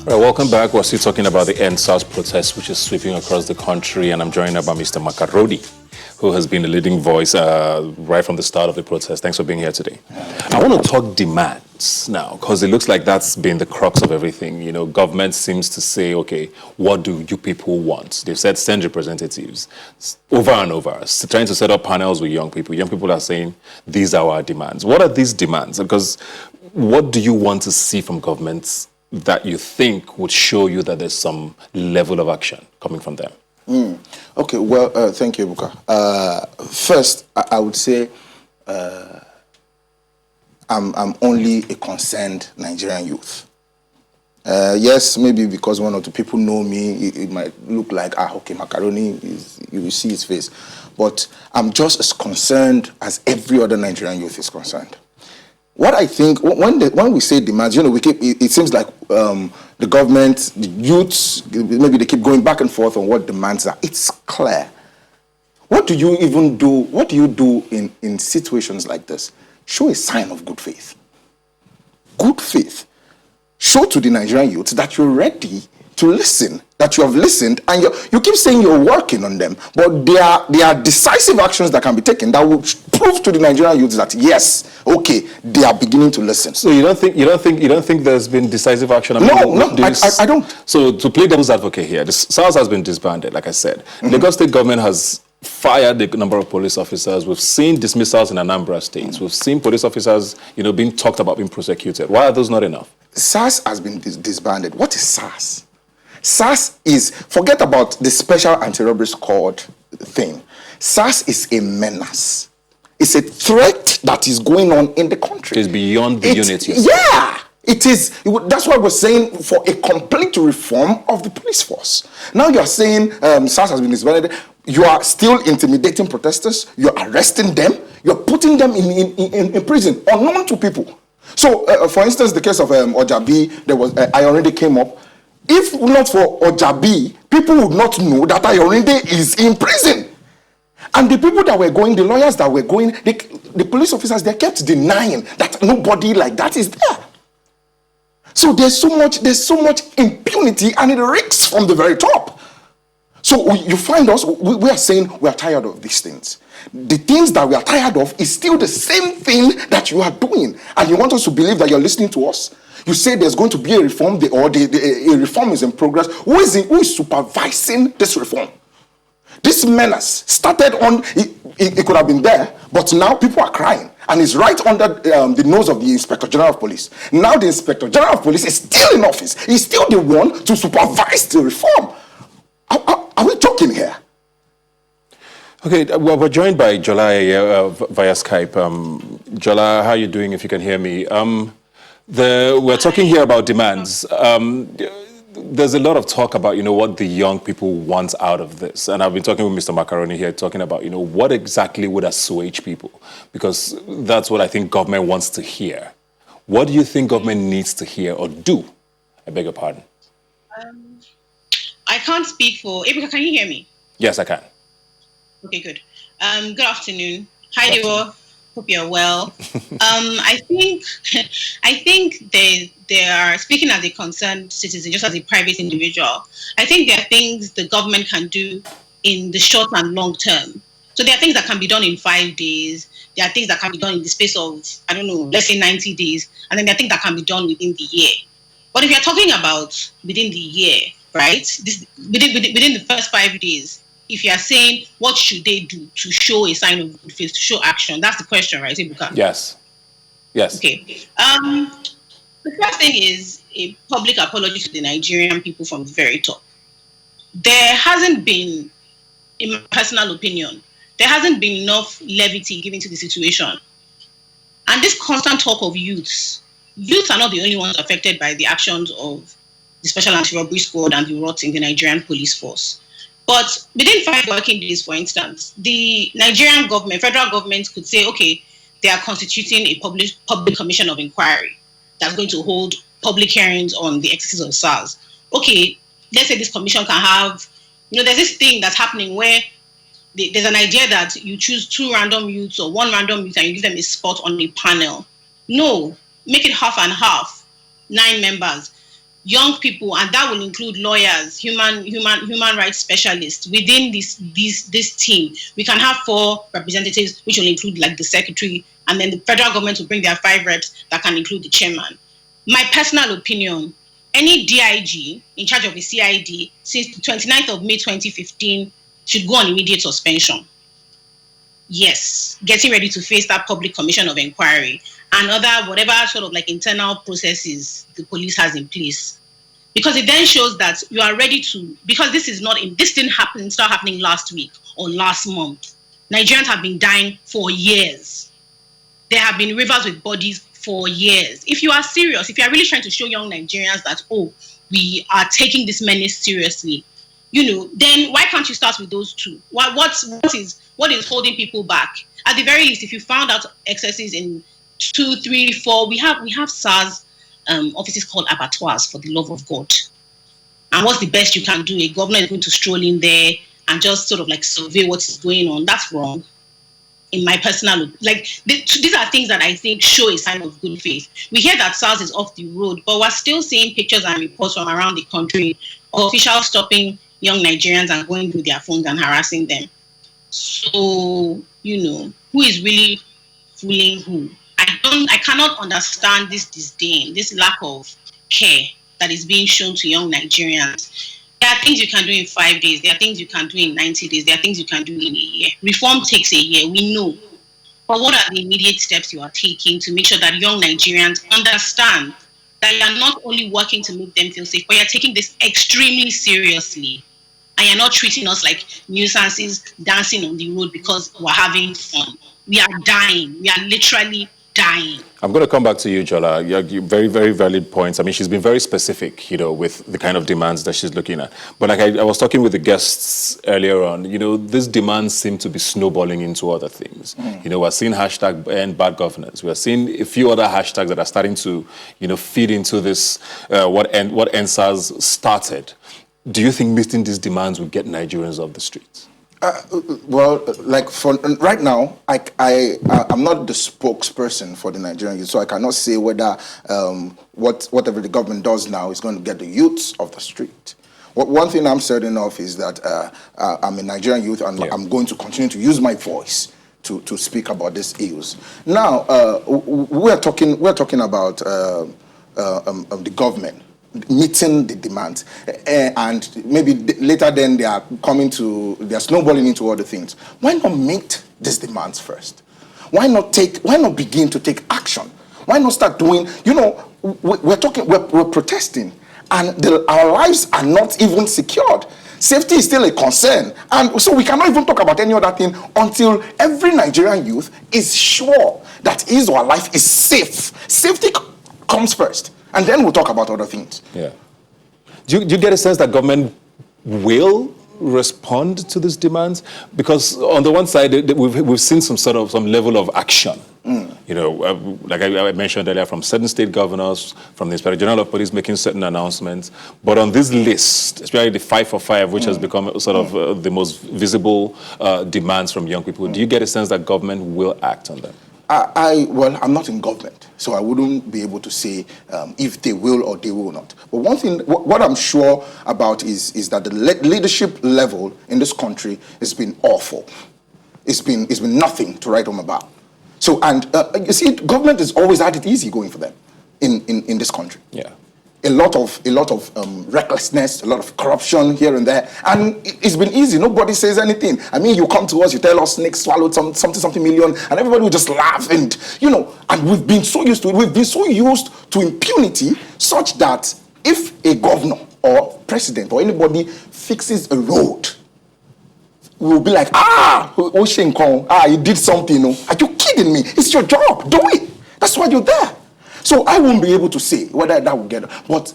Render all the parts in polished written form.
All right, welcome back. We're still talking about the End SARS protest, which is sweeping across the country, and I'm joined by Mr. Macaroni, who has been the leading voice right from the start of the protest. Thanks for being here today. I want to talk demands now, because it looks like that's been the crux of everything. You know, government seems to say, okay, what do you people want? They've said send representatives over and over, trying to set up panels with young people. Young people are saying, these are our demands. What are these demands? Because what do you want to see from governments that you think would show you that there's some level of action coming from them? Okay, well, thank you, Buka. First, I would say I'm only a concerned Nigerian youth. Yes, maybe because one or two people know me, it might look like, okay, Macaroni, you will see his face. But I'm just as concerned as every other Nigerian youth is concerned. What I think, when we say demands, you know, it seems like the government, the youths, maybe they keep going back and forth on what demands are. It's clear. What do you even do? What do you do in situations like this? Show a sign of good faith. Good faith. Show to the Nigerian youth that you're ready to listen, that you have listened, and you keep saying you're working on them, but there are decisive actions that can be taken that will prove to the Nigerian youth that yes, okay, they are beginning to listen. So you don't think there's been decisive action? I don't. So to play devil's advocate here, the SARS has been disbanded, like I said. Lagos state government has fired a number of police officers. We've seen dismissals in a number of states. We've seen police officers, being talked about being prosecuted. Why are those not enough? SARS has been disbanded. What is SARS? SARS is, forget about the special anti-robbery squad thing. SARS is a menace. It's a threat that is going on in the country. It's beyond the unit. Yeah, it is. That's why we're saying for a complete reform of the police force. Now you're saying SARS has been disbanded. You are still intimidating protesters. You're arresting them. You're putting them in prison, unknown to people. So, for instance, the case of Ojabi, I already came up. If not for Ojabi, people would not know that Ayorinde is in prison. And the people that were going, the lawyers that were going, the police officers, they kept denying that nobody like that is there. So there's so much impunity, and it reeks from the very top. So you find us, we are saying we are tired of these things. The things that we are tired of is still the same thing that you are doing. And you want us to believe that you're listening to us? You say there's going to be a reform, a reform is in progress. Who is supervising this reform? This menace started on, it could have been there, but now people are crying. And it's right under the nose of the Inspector General of Police. Now the Inspector General of Police is still in office. He's still the one to supervise the reform. Are we joking here? Okay, well, we're joined by Jola Ayeye via Skype. Jola, how are you doing, if you can hear me? We're talking here about demands. There's a lot of talk about, what the young people want out of this. And I've been talking with Mr. Macaroni here, talking about, what exactly would assuage people? Because that's what I think government wants to hear. What do you think government needs to hear or do? I beg your pardon. I can't speak for... Ebuka, can you hear me? Yes, I can. Okay, good. Good afternoon. Hi, Dewo. Hope you're well. I think they are speaking as a concerned citizen, just as a private individual. I think there are things the government can do in the short and long term. So there are things that can be done in 5 days. There are things that can be done in the space of, I don't know, let's say 90 days. And then there are things that can be done within the year. But if you're talking about within the year, right, within the first 5 days, if you are saying what should they do to show a sign of good faith, to show action, that's the question, right, Ebuka? Yes. Okay. The first thing is a public apology to the Nigerian people from the very top. There hasn't been, in my personal opinion, there hasn't been enough levity given to the situation. And this constant talk of youths are not the only ones affected by the actions of the Special Anti-Robbery Squad and the rot in the Nigerian police force. But within 5 working days, for instance, the Nigerian government, federal government could say, okay, they are constituting a public commission of inquiry that's going to hold public hearings on the excesses of SARS. Okay, let's say this commission can have, there's this thing that's happening where there's an idea that you choose 2 random youths or 1 random youth and you give them a spot on a panel. No, make it half and half, 9 members. young people, and that will include lawyers, human rights specialists within this team. We can have 4 representatives, which will include like the secretary, and then the federal government will bring their 5 reps that can include the chairman. My personal opinion, any DIG in charge of a CID since the 29th of May 2015 should go on immediate suspension. Yes, getting ready to face that public commission of inquiry and other whatever sort of like internal processes the police has in place. Because it then shows that you are ready to, because this didn't start happening last week or last month. Nigerians have been dying for years. There have been rivers with bodies for years. If you are serious, if you are really trying to show young Nigerians that, oh, we are taking this menace seriously, then why can't you start with those 2? What is holding people back? At the very least, if you found out excesses in 2, 3, 4, we have SARS offices called abattoirs, for the love of God. And what's the best you can do? A governor is going to stroll in there and just sort of like survey what's going on. That's wrong. In my personal, these are things that I think show a sign of good faith. We hear that SARS is off the road, but we're still seeing pictures and reports from around the country of officials stopping young Nigerians and going through their phones and harassing them. So, who is really fooling who? I cannot understand this disdain, this lack of care that is being shown to young Nigerians. There are things you can do in 5 days. There are things you can do in 90 days. There are things you can do in a year. Reform takes a year, we know. But what are the immediate steps you are taking to make sure that young Nigerians understand that you are not only working to make them feel safe, but you're taking this extremely seriously. And you're not treating us like nuisances dancing on the road because we're having fun. We are dying. We are literally dying. I'm going to come back to you, Jola. You very, very valid points. I mean, she's been very specific, with the kind of demands that she's looking at. But like I was talking with the guests earlier on, these demands seem to be snowballing into other things. We're seeing hashtag end bad governance. We're seeing a few other hashtags that are starting to, feed into this, what NSAS started. Do you think meeting these demands will get Nigerians off the streets? Well, like for right now, I'm not the spokesperson for the Nigerian youth, so I cannot say whether whatever the government does now is going to get the youths off the street. One thing I'm certain of is that I'm a Nigerian youth, and I'm going to continue to use my voice to speak about these issues. Now, we're talking about the government meeting the demands, and maybe later then they are snowballing into other things. Why not meet these demands first? Why not begin to take action? Why not start doing, we're protesting, and our lives are not even secured. Safety is still a concern, and so we cannot even talk about any other thing until every Nigerian youth is sure that his or her life is safe. Safety comes first. And then we'll talk about other things. Yeah. Do you get a sense that government will respond to these demands? Because on the one side, we've seen some level of action. Like I mentioned earlier, from certain state governors, from the Inspector General of Police making certain announcements. But on this list, especially the 5 for 5, which has become sort of the most visible demands from young people, do you get a sense that government will act on them? I'm not in government, so I wouldn't be able to say if they will or they will not. But one thing, what I'm sure about is that the leadership level in this country has been awful. It's been nothing to write home about. So, and you see, government has always had it easy going for them in this country. Yeah. A lot of recklessness, a lot of corruption here and there, and it's been easy. Nobody says anything. I mean, you come to us, you tell us snakes swallowed something million, and everybody will just laugh, and and we've been so used to it. We've been so used to impunity, such that if a governor or president or anybody fixes a road, we'll be like, you did something. Are you kidding me? It's your job. Do it. That's why you're there. So I won't be able to say whether that will get, but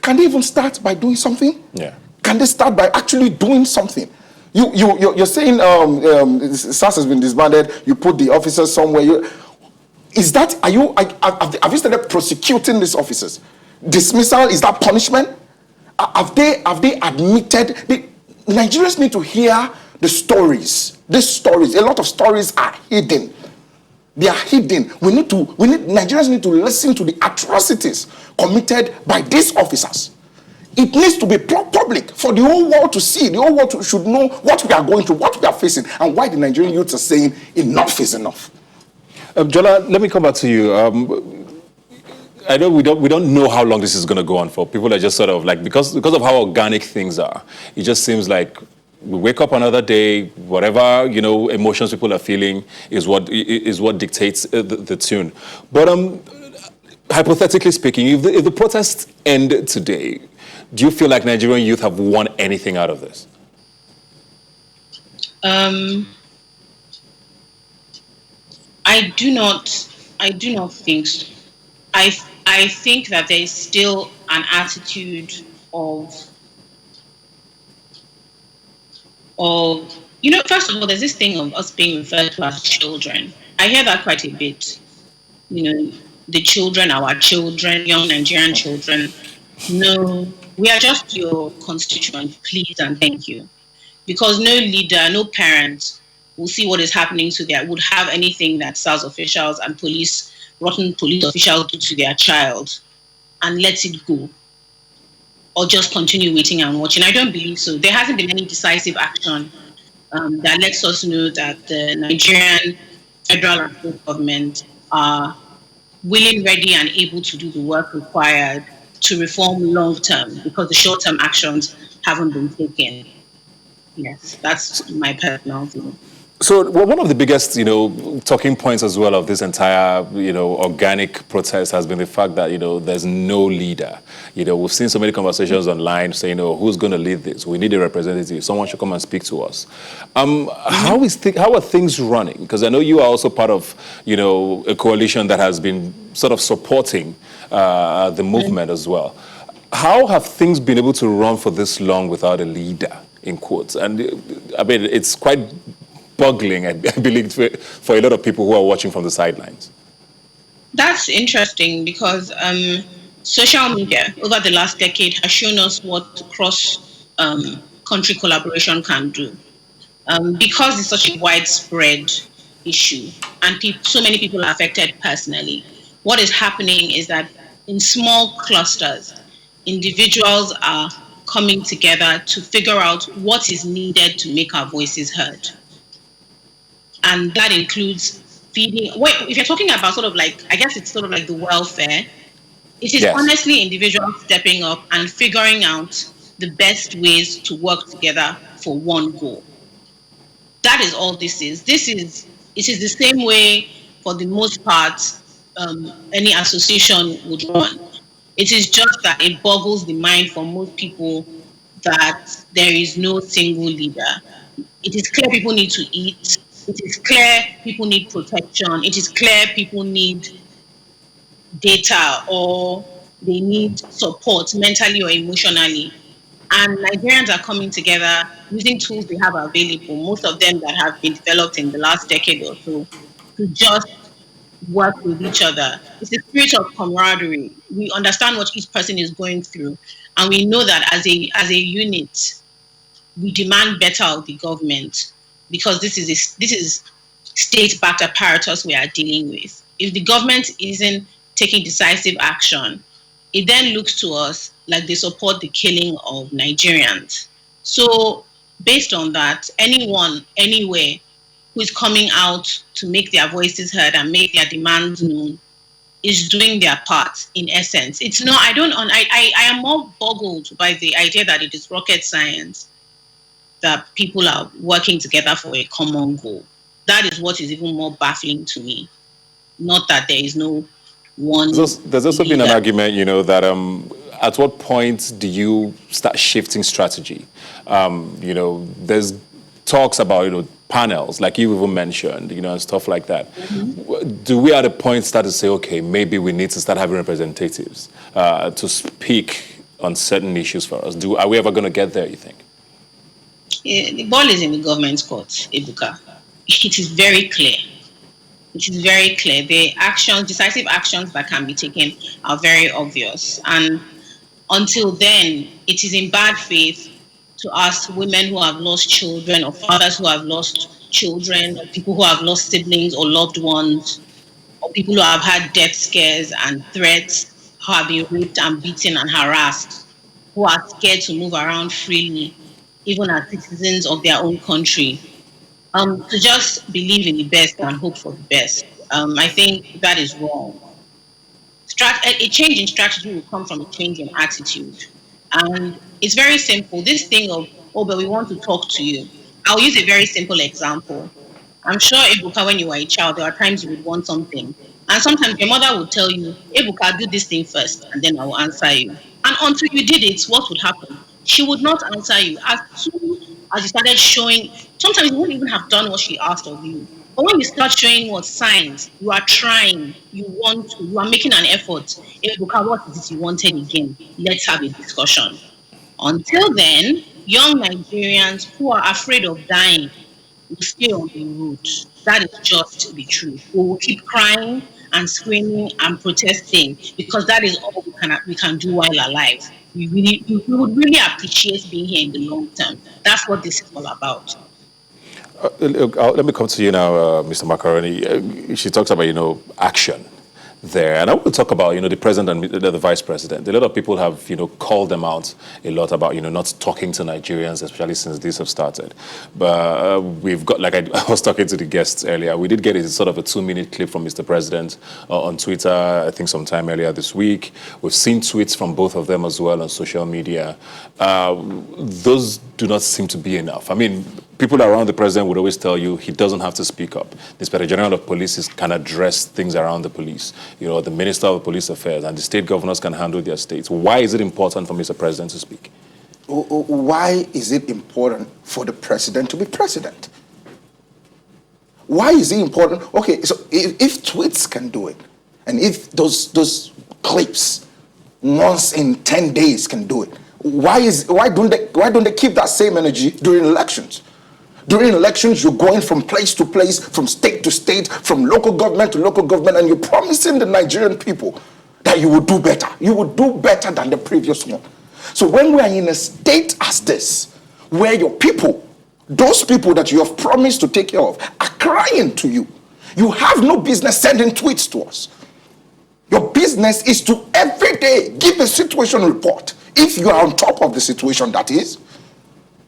can they even start by doing something? Yeah. Can they start by actually doing something? You're saying SARS has been disbanded. You put the officers somewhere. Have you started prosecuting these officers? Dismissal, is that punishment? Have they admitted? The Nigerians need to hear the stories. These stories, a lot of stories are hidden. They are hidden. Nigerians need to listen to the atrocities committed by these officers. It needs to be public for the whole world to see. The whole world should know what we are going through, what we are facing, and why the Nigerian youths are saying enough is enough. Jola, let me come back to you. I know we don't know how long this is going to go on for. People are just sort of like, because of how organic things are, it just seems like we wake up another day, whatever, emotions people are feeling is what dictates the tune. But hypothetically speaking, if the protests end today, do you feel like Nigerian youth have won anything out of this? I do not think so. I think that there is still an attitude of first of all, there's this thing of us being referred to as children. I hear that quite a bit. The children, our children, young Nigerian children. No, we are just your constituents, please and thank you. Because no leader, no parent will see what is happening to would have anything that SARS officials and rotten police officials do to their child and let it go. Or just continue waiting and watching. I don't believe so. There hasn't been any decisive action that lets us know that the Nigerian federal and state government are willing, ready, and able to do the work required to reform long term, because the short term actions haven't been taken. Yes, that's my personal view. So one of the biggest, talking points as well of this entire, organic protest has been the fact that, there's no leader. We've seen so many conversations online saying, who's going to lead this? We need a representative. Someone should come and speak to us. How are things running? Because I know you are also part of, a coalition that has been sort of supporting the movement as well. How have things been able to run for this long without a leader, in quotes? And I mean, it's quite boggling, I believe, for a lot of people who are watching from the sidelines. That's interesting because social media over the last decade has shown us what cross-country collaboration can do. Because it's such a widespread issue and so many people are affected personally, what is happening is that in small clusters, individuals are coming together to figure out what is needed to make our voices heard. And that includes feeding. If you're talking about sort of like, I guess it's sort of like the welfare, it is honestly individuals stepping up and figuring out the best ways to work together for one goal. That is all this is. It is the same way, for the most part, any association would run. It is just that it boggles the mind for most people that there is no single leader. It is clear people need to eat. It is clear people need protection. It is clear people need data or they need support mentally or emotionally. And Nigerians are coming together using tools they have available, most of them that have been developed in the last decade or so, to just work with each other. It's a spirit of camaraderie. We understand what each person is going through, and we know that as a unit, we demand better of the government, because this is state-backed apparatus we are dealing with. If the government isn't taking decisive action, it then looks to us like they support the killing of Nigerians. So based on that, anyone, anywhere, who is coming out to make their voices heard and make their demands known is doing their part, in essence. It's not, I am more boggled by the idea that it is rocket science, that people are working together for a common goal. That is what is even more baffling to me. Not that there is no one. There's also been an argument, that at what point do you start shifting strategy? There's talks about, panels, like you even mentioned, and stuff like that. Mm-hmm. Do we at a point start to say, okay, maybe we need to start having representatives to speak on certain issues for us? Are we ever going to get there, you think? Yeah, the ball is in the government's court, Ebuka. It is very clear. It is very clear. The decisive actions that can be taken are very obvious. And until then, it is in bad faith to ask women who have lost children or fathers who have lost children, or people who have lost siblings or loved ones, or people who have had death scares and threats, who have been raped and beaten and harassed, who are scared to move around freely, even as citizens of their own country, to just believe in the best and hope for the best. I think that is wrong. A change in strategy will come from a change in attitude. And it's very simple. This thing of, oh, but we want to talk to you. I'll use a very simple example. I'm sure, Ebuka, when you were a child, there are times you would want something. And sometimes your mother would tell you, Ebuka, do this thing first, and then I will answer you. And until you did it, what would happen? She would not answer you. As soon as you started showing, sometimes you wouldn't even have done what she asked of you. But when you start showing what signs, you are trying, you want to, you are making an effort. Ebuka, what is it you wanted again? Let's have a discussion. Until then, young Nigerians who are afraid of dying will stay on the road. That is just the truth. We will keep crying and screaming and protesting because that is all we can do while alive. We would really appreciate being here in the long term. That's what this is all about. Look, let me come to you now, Mr. Macaroni. She talks about, action there. And I want to talk about, the president and the vice president. A lot of people have, called them out a lot about, not talking to Nigerians, especially since this have started. But we've got, like I was talking to the guests earlier, we did get a sort of a 2-minute clip from Mr. President on Twitter, I think sometime earlier this week. We've seen tweets from both of them as well on social media. Those do not seem to be enough. I mean, people around the president would always tell you he doesn't have to speak up. The Inspector General of Police can address things around the police. The Minister of Police Affairs and the state governors can handle their states. Why is it important for Mr. President to speak? Why is it important for the president to be president? Why is it important? Okay, so if tweets can do it, and if those clips once in 10 days can do it, why don't they keep that same energy during elections? During elections, you're going from place to place, from state to state, from local government to local government, and you're promising the Nigerian people that you will do better. You will do better than the previous one. So when we are in a state as this, where your people, those people that you have promised to take care of, are crying to you, you have no business sending tweets to us. Your business is to every day give a situation report. If you are on top of the situation, that is.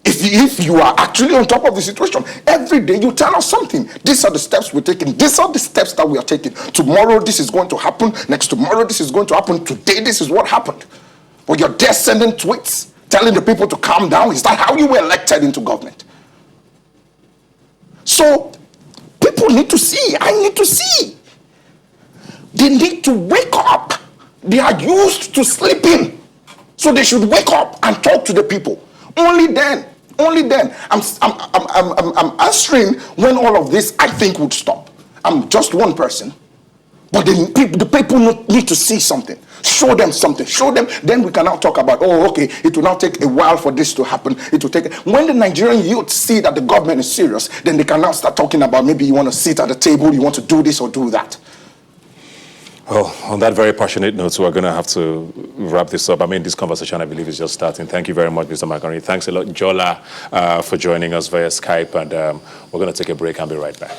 If you are actually on top of the situation, every day you tell us something. These are the steps we're taking. These are the steps that we are taking. Tomorrow, this is going to happen. Next tomorrow, this is going to happen. Today, this is what happened. But you're there sending tweets, telling the people to calm down. Is that how you were elected into government? So, people need to see. I need to see. They need to wake up. They are used to sleeping. So they should wake up and talk to the people. Only then I'm answering when all of this I think would stop. I'm just one person, but the people need to see something. Show them something. Show them. Then we can now talk about, okay, it will now take a while for this to happen. It will take. When the Nigerian youth see that the government is serious, then they can now start talking about maybe you want to sit at the table, you want to do this or do that. Well, on that very passionate note, we're going to have to wrap this up. I mean, this conversation, I believe, is just starting. Thank you very much, Mr. Macaroni. Thanks a lot, Jola, for joining us via Skype. And we're going to take a break and be right back.